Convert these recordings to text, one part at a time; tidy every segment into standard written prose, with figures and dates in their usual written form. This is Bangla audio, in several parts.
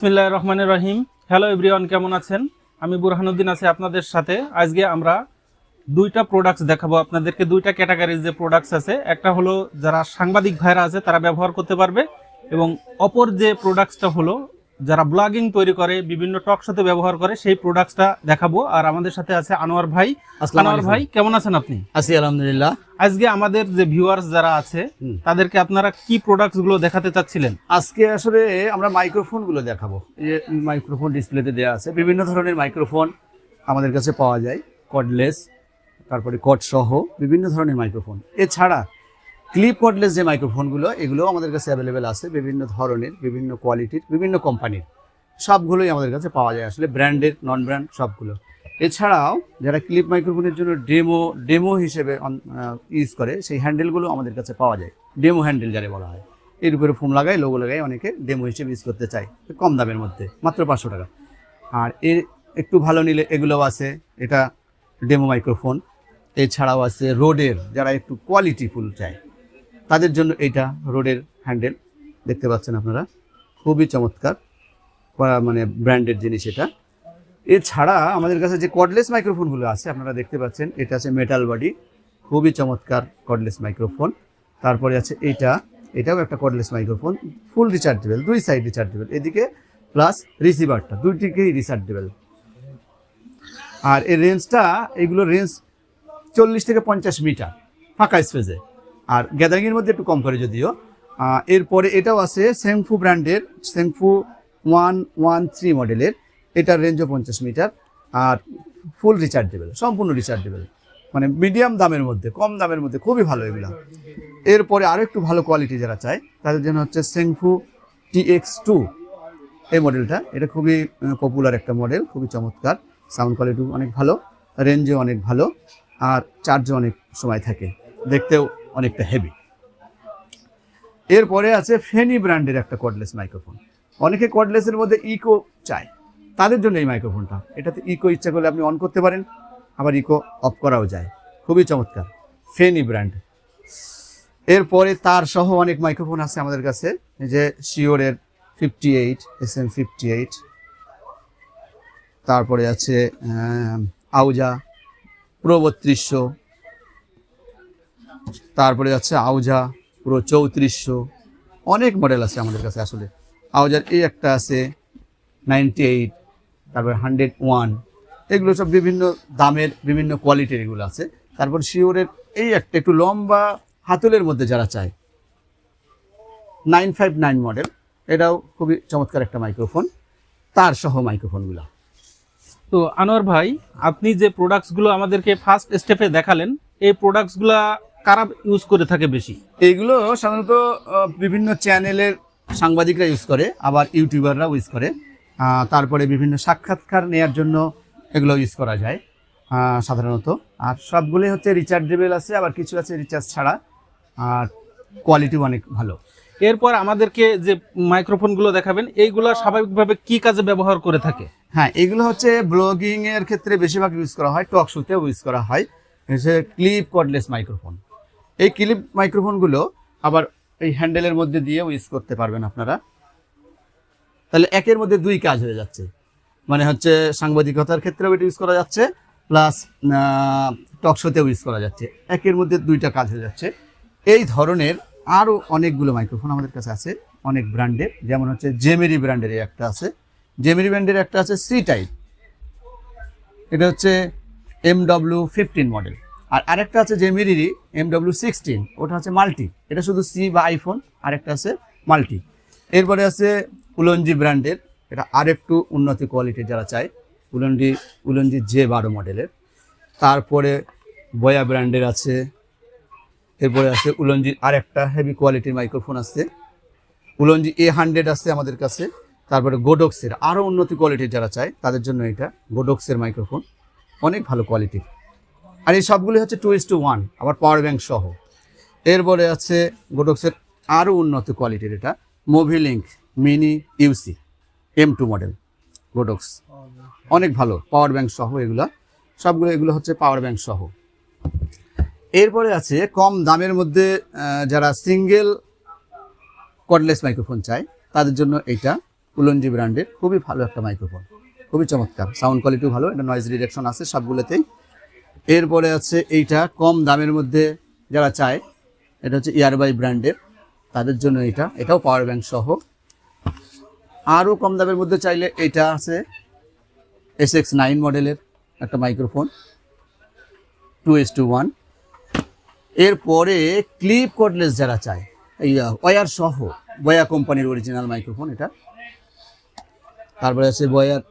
বিসমিল্লাহির রহমানির রহিম। হ্যালো এভরিওয়ান, কেমন আছেন? আমি বুরহানুদ্দিন আছি আপনাদের সাথে। আজকে আমরা দুইটা প্রোডাক্টস দেখাবো আপনাদেরকে। দুইটা ক্যাটাগরির যে প্রোডাক্টস আছে, একটা হলো যারা সাংবাদিক ভাইরা আছে তারা ব্যবহার করতে পারবে, এবং অপর যে প্রোডাক্টসটা হলো যারা ব্লগিং তৈরি করে, বিভিন্ন টক শোতে ব্যবহার করে, সেই প্রোডাক্টসটা দেখাবো। আর আমাদের সাথে আছে আনোয়ার ভাই। আনোয়ার ভাই, কেমন আছেন আপনি? আছি আলহামদুলিল্লাহ। আজকে আমাদের যে ভিউয়ার্স যারা আছে তাদেরকে আপনারা কি প্রোডাক্টস গুলো দেখাতে চাচ্ছিলেন? আজকে আসলে আমরা মাইক্রোফোন গুলো দেখাবো। এই যে মাইক্রোফোন ডিসপ্লেতে দেওয়া আছে, বিভিন্ন ধরনের মাইক্রোফোন আমাদের কাছে পাওয়া যায়, কর্ডলেস, তারপরে কর্ড সহ বিভিন্ন ধরনের মাইক্রোফোন। এছাড়া ক্লিপ কর্ডলেস যে মাইক্রোফোনগুলো, এগুলোও আমাদের কাছে অ্যাভেলেবেল আছে, বিভিন্ন ধরনের, বিভিন্ন কোয়ালিটির, বিভিন্ন কোম্পানির, সবগুলোই আমাদের কাছে পাওয়া যায়, আসলে ব্র্যান্ডের, নন ব্র্যান্ড সবগুলো। এছাড়াও যারা ক্লিপ মাইক্রোফোনের জন্য ডেমো হিসেবে ইউজ করে, সেই হ্যান্ডেলগুলো আমাদের কাছে পাওয়া যায়। ডেমো হ্যান্ডেল যারা বলা হয়, এর উপরে ফোম লাগায়, লোগো লাগায়, অনেকে ডেমো হিসেবে ইউজ করতে চায় কম দামের মধ্যে, মাত্র 500 টাকা। আর এর একটু ভালো নিলে এগুলোও আছে, এটা ডেমো মাইক্রোফোন। এছাড়াও আছে রোডের, যারা একটু কোয়ালিটিফুল চায় তাদের জন্য এইটা রোডের হ্যান্ডেল, দেখতে পাচ্ছেন আপনারা, খুবই চমৎকার, মানে ব্র্যান্ডের জিনিস এটা। এছাড়া আমাদের কাছে যে কর্ডলেস মাইক্রোফোনগুলো আছে আপনারা দেখতে পাচ্ছেন, এটা আছে মেটাল বডি, খুবই চমৎকার কর্ডলেস মাইক্রোফোন। তারপরে আছে এটাও একটা কর্ডলেস মাইক্রোফোন, ফুল রিচার্জেবল, দুই সাইড রিচার্জেবল, এদিকে প্লাস রিসিভারটা দুইটিকেই রিচার্জেবল। আর এর রেঞ্জটা, এইগুলোর রেঞ্জ 40 থেকে 50 মিটার ফাঁকা স্পেসে, আর গ্যাদারিংয়ের মধ্যে একটু কম করে যদিও। এরপরে এটাও আছে সেংফু ব্র্যান্ডের, সেংফু 113 মডেলের, এটার রেঞ্জও 50 মিটার, আর ফুল রিচার্জেবল, সম্পূর্ণ রিচার্জেবল, মানে মিডিয়াম দামের মধ্যে, কম দামের মধ্যে, খুবই ভালো এগুলো। এরপরে আরও একটু ভালো কোয়ালিটি যারা চায় তাদের জন্য হচ্ছে সেংফু TX2 এই মডেলটা, এটা খুবই পপুলার একটা মডেল, খুবই চমৎকার, সাউন্ড কোয়ালিটি অনেক ভালো, রেঞ্জও অনেক ভালো, আর চার্জও অনেক সময় থাকে, দেখতেও অনেকটা হেভি। এরপরে আছে ফেনি ব্র্যান্ডের একটা কর্ডলেস মাইক্রোফোন। অনেকে কর্ডলেসের মধ্যে ইকো চায়, তাদের জন্য এই মাইক্রোফোনটা। এটাতে ইকো ইচ্ছা করলে আপনি অন করতে পারেন, আবার ইকো অফ করাও যায়, খুবই চমৎকার, ফেনি ব্র্যান্ড। এরপরে তার সহ অনেক মাইক্রোফোন আছে আমাদের কাছে, যে শিওরের 58 SM58, তারপরে আছে আউজা প্রো 3200, তারপরে আছে আউজা প্রো 3400, অনেক মডেল আছে আমাদের কাছে আসলে। আউজার এই একটা আছে 98, তারপরে 101, এগুলো সব বিভিন্ন দামের, বিভিন্ন কোয়ালিটির এগুলো আছে। তারপর শিওরের এই একটা একটু লম্বা হাতলের মধ্যে যারা চায়, 959 মডেল, এটাও খুবই চমৎকার একটা মাইক্রোফোন, তার সহ মাইক্রোফোনগুলো। তো আনোয়ার ভাই, আপনি যে প্রোডাক্টসগুলো আমাদেরকে ফার্স্ট স্টেপে দেখালেন, এই প্রোডাক্টসগুলো কারা ইউজ করে থাকে বেশি? এইগুলো সাধারণত বিভিন্ন চ্যানেলের সাংবাদিকরা ইউজ করে, আবার ইউটিউবাররাও ইউজ করে, তারপরে বিভিন্ন সাক্ষাৎকার নেওয়ার জন্য এগুলো ইউজ করা যায় সাধারণত। আর সবগুলোই হচ্ছে রিচার্জেবল আছে, আবার কিছু আছে রিচার্জ ছাড়া, আর কোয়ালিটিও অনেক ভালো। এরপর আমাদেরকে যে মাইক্রোফোনগুলো দেখাবেন, এইগুলো স্বাভাবিকভাবে কি কাজে ব্যবহার করে থাকে? হ্যাঁ, এগুলো হচ্ছে ব্লগিং এর ক্ষেত্রে বেশিরভাগ ইউজ করা হয়, টক শোতেও ইউজ করা হয়, হচ্ছে ক্লিপ কর্ডলেস মাইক্রোফোন। এই ক্লিপ মাইক্রোফোনগুলো আবার এই হ্যান্ডেলের মধ্যে দিয়েও ইউজ করতে পারবেন আপনারা, তাহলে একের মধ্যে দুই কাজ হয়ে যাচ্ছে, মানে হচ্ছে সাংবাদিকতার ক্ষেত্রেও এটা ইউজ করা যাচ্ছে, প্লাস টক শোতেও ইউজ করা যাচ্ছে, একের মধ্যে দুইটা কাজ হয়ে যাচ্ছে। এই ধরনের আরও অনেকগুলো মাইক্রোফোন আমাদের কাছে আছে, অনেক ব্র্যান্ডের, যেমন হচ্ছে জেমেরি ব্র্যান্ডের একটা আছে, জেমেরি ব্র্যান্ডের একটা আছে সি টাইপ, এটা হচ্ছে MW15 মডেল। আর আরেকটা আছে জেমেরিরই MW16, ওটা হচ্ছে মাল্টি, এটা শুধু সি বা আইফোন, আরেকটা আছে মাল্টি। এরপরে আছে উলঞ্জি ব্র্যান্ডের, এটা আরেকটু উন্নতি কোয়ালিটির যারা চায়, উলঞ্জি J12 মডেলের। তারপরে বয়া ব্র্যান্ডের আছে, এরপরে আছে উলঞ্জির আরেকটা হেভি কোয়ালিটির মাইক্রোফোন আছে, উলঞ্জি A100 আছে আমাদের কাছে। তারপরে গোডক্সের আরও উন্নতি কোয়ালিটির যারা চায় তাদের জন্য এটা গোডক্সের মাইক্রোফোন, অনেক ভালো কোয়ালিটির। আর এই সবগুলি হচ্ছে 2:1, আবার পাওয়ার ব্যাংক সহ। এরপরে আছে গোডক্সের আরও উন্নত কোয়ালিটির, এটা মোভিলিঙ্ক mini UC M2 model Godox, অনেক ভালো, পাওয়ার ব্যাংক সহ এগুলো সবগুলো, এগুলো হচ্ছে পাওয়ার ব্যাংক সহ। এরপরে আছে কম দামের মধ্যে যারা সিঙ্গেল কর্ডলেস মাইক্রোফোন চায় তাদের জন্য এইটা উলনজি ব্র্যান্ডের, খুবই ভালো একটা মাইক্রোফোন, খুবই চমৎকার, সাউন্ড কোয়ালিটিও ভালো, এটা নয়েজ রিডাকশন আছে সবগুলোতেই। এরপরে আছে এইটা কম দামের মধ্যে যারা চায়, এটা হচ্ছে ইয়ারবাই ব্র্যান্ডের, তাদের জন্য এটাও পাওয়ার ব্যাংক সহ। আরও কম দামের মধ্যে চাইলে এটা আছে SX9 মডেলের একটা মাইক্রোফোন 2:1। এরপরে ক্লিপ কর্ডলেস যারা চায়, এই ওয়্যার সহ, বয়া কোম্পানির অরিজিনাল মাইক্রোফোন এটা। তারপরে আছে বয়ার,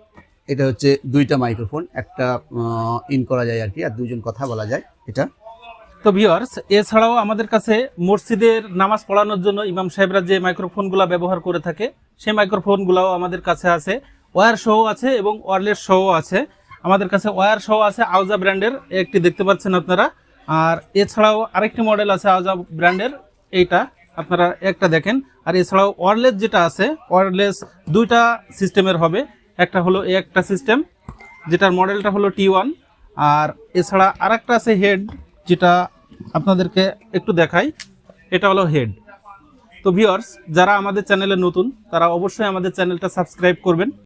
এটা হচ্ছে দুইটা মাইক্রোফোন, একটা ইন করা যায় আর কি, আর দুইজন কথা বলা যায় এটা। তো ভিউয়ার্স, এছাড়াও আমাদের কাছে মসজিদের নামাজ পড়ানোর জন্য ইমাম সাহেবরা যে মাইক্রোফোনগুলো ব্যবহার করে থাকে, সেই মাইক্রোফোনগুলোও আমাদের কাছে আছে, ওয়্যার সহ আছে এবং ওয়্যারলেস সহ আছে। আমাদের কাছে ওয়্যার সহ আছে আউজা ব্র্যান্ডের, একটি দেখতে পাচ্ছেন আপনারা। আর এছাড়াও আরেকটি মডেল আছে আউজা ব্র্যান্ডের, এইটা আপনারা একটা দেখেন। আর এছাড়াও ওয়্যারলেস যেটা আছে, ওয়্যারলেস দুইটা সিস্টেমের হবে, একটা হলো এই একটা সিস্টেম যেটার মডেলটা হলো T1, আর এছাড়া আরেকটা আছে হেড, যেটা আপনাদেরকে একটু দেখাই, এটা হলো হেড। তো ভিউয়ার্স, যারা আমাদের চ্যানেলে নতুন তারা অবশ্যই আমাদের চ্যানেলটা সাবস্ক্রাইব করবেন।